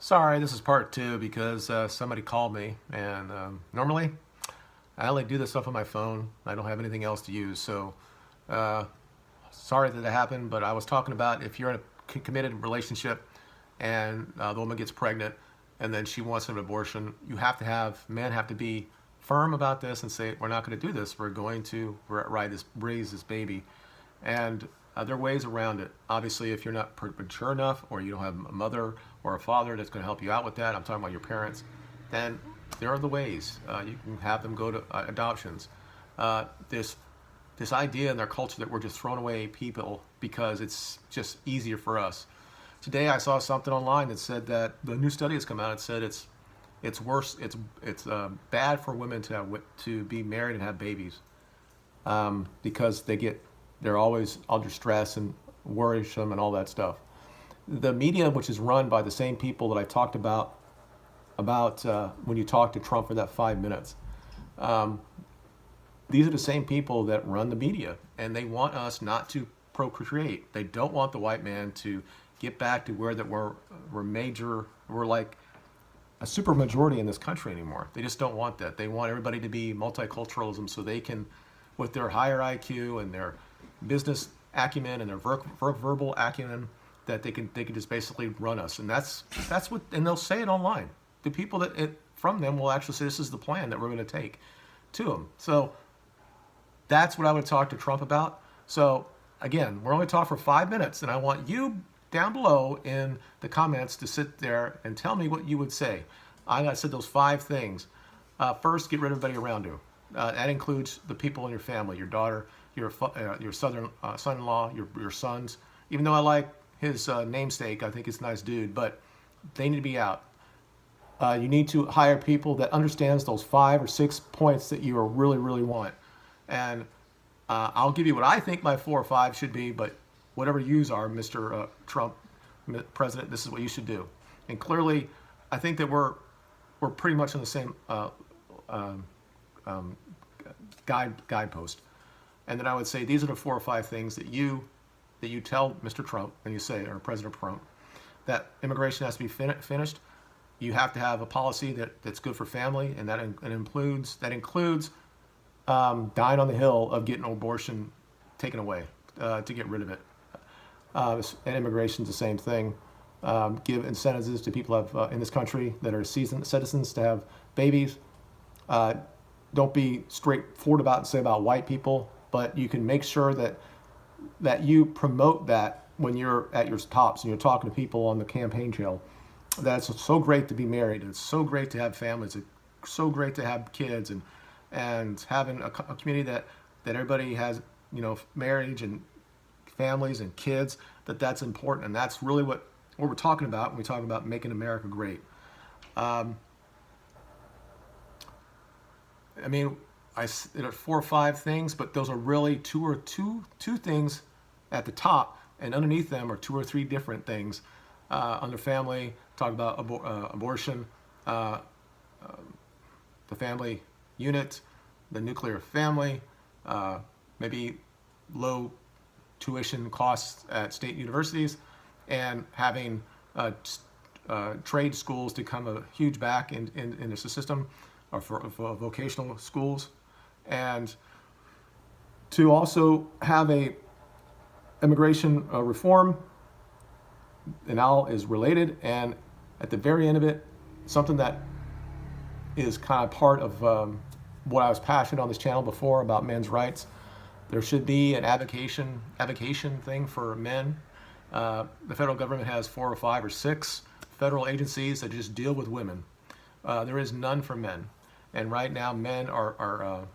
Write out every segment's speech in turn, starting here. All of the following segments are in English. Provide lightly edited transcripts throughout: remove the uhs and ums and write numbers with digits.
Sorry, this is part two because somebody called me, and normally I only do this stuff on my phone. I don't have anything else to use, so uh, sorry that happened. But I was talking about if you're in a committed relationship and the woman gets pregnant and then she wants an abortion, men have to be firm about this and say, we're not going to do this. We're going to raise this baby. And there are ways around it. Obviously, if you're not mature enough or you don't have a mother or a father that's going to help you out with that, I'm talking about your parents, then there are the ways. You can have them go to adoptions. This idea in their culture that we're just throwing away people because it's just easier for us. Today I saw something online that said that the new study has come out. It said it's worse. It's bad for women to be married and have babies because they're always under stress and worrisome and all that stuff. The media, which is run by the same people that I talked about when you talk to Trump for that 5 minutes, these are the same people that run the media, and they want us not to procreate. They don't want the white man to get back to where that we're like a super majority in this country anymore. They just don't want that. They want everybody to be multiculturalism so they can, with their higher IQ and their business acumen and their verbal acumen, that they can just basically run us. And that's what, and they'll say it online. The people from them will actually say this is the plan that we're going to take to them. So that's what I would talk to Trump about. So again, we're only talking for 5 minutes, and I want you down below in the comments to sit there and tell me what you would say. I said those 5 things. First, get rid of everybody around you. That includes the people in your family, your daughter, your son-in-law, your sons. Even though I like his namesake, I think he's a nice dude, but they need to be out. You need to hire people that understands those 5 or 6 points that you really, really want. And I'll give you what I think my 4 or 5 should be, but whatever yous are, Mr. Trump, President, this is what you should do. And clearly, I think that we're pretty much on the same guidepost. And then I would say these are the 4 or 5 things that you tell Mr. Trump, and you say, or President Trump, that immigration has to be finished. You have to have a policy that's good for family, and that includes dying on the hill of getting abortion taken away, to get rid of it. And immigration is the same thing. Give incentives to people in this country that are seasoned citizens to have babies. Don't be straightforward about white people, but you can make sure that you promote that when you're at your tops and you're talking to people on the campaign trail. That's so great to be married. It's so great to have families. It's so great to have kids and having a community that everybody has, marriage and families and kids, that's important. And that's really what we're talking about when we talk about making America great. There are 4 or 5 things, but those are really two things at the top, and underneath them are 2 or 3 different things. Under family, talk about abortion, the family unit, the nuclear family, maybe low tuition costs at state universities, and having trade schools to come a huge back in the system, or for vocational schools, and to also have a immigration reform, and all is related. And at the very end of it, something that is kind of part of what I was passionate on this channel before about men's rights. There should be an avocation thing for men. The federal government has 4 or 5 or 6 federal agencies that just deal with women. There is none for men, and right now men are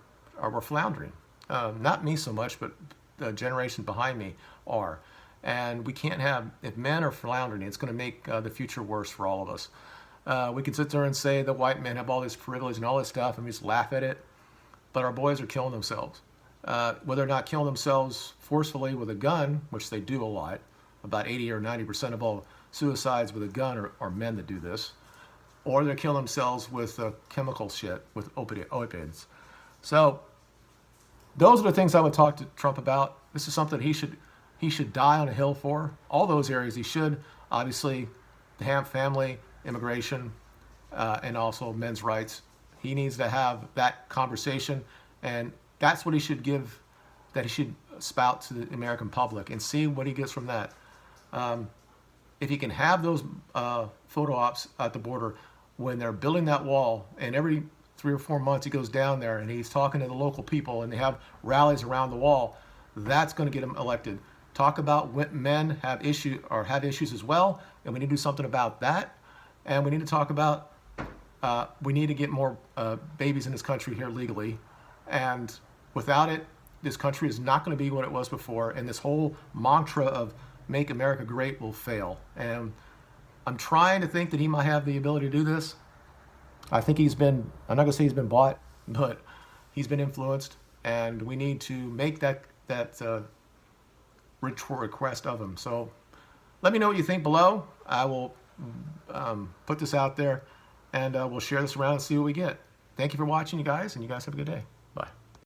floundering. Not me so much, but the generation behind me are. And we can't have, if men are floundering, it's going to make the future worse for all of us. We can sit there and say that white men have all this privilege and all this stuff, and we just laugh at it. But our boys are killing themselves. Whether or not killing themselves forcefully with a gun, which they do a lot, about 80 or 90% of all suicides with a gun are men that do this, or they're killing themselves with chemical shit, with opioids. So those are the things I would talk to Trump about. This is something he should die on a hill for. All those areas he should. Obviously, the family, immigration, and also men's rights. He needs to have that conversation, and that's what he should give, that he should spout to the American public and see what he gets from that. If he can have those photo ops at the border when they're building that wall, and every 3 or 4 months he goes down there and he's talking to the local people and they have rallies around the wall, that's going to get him elected. Talk about when men have issues as well, and we need to do something about that. And we need to talk about we need to get more babies in this country here legally, and without it, this country is not going to be what it was before, and this whole mantra of "Make America Great" will fail. And I'm trying to think that he might have the ability to do this. I think he's been, I'm not going to say he's been bought, but he's been influenced, and we need to make that ritual request of him. So let me know what you think below. I will put this out there, and we'll share this around and see what we get. Thank you for watching, you guys, and you guys have a good day.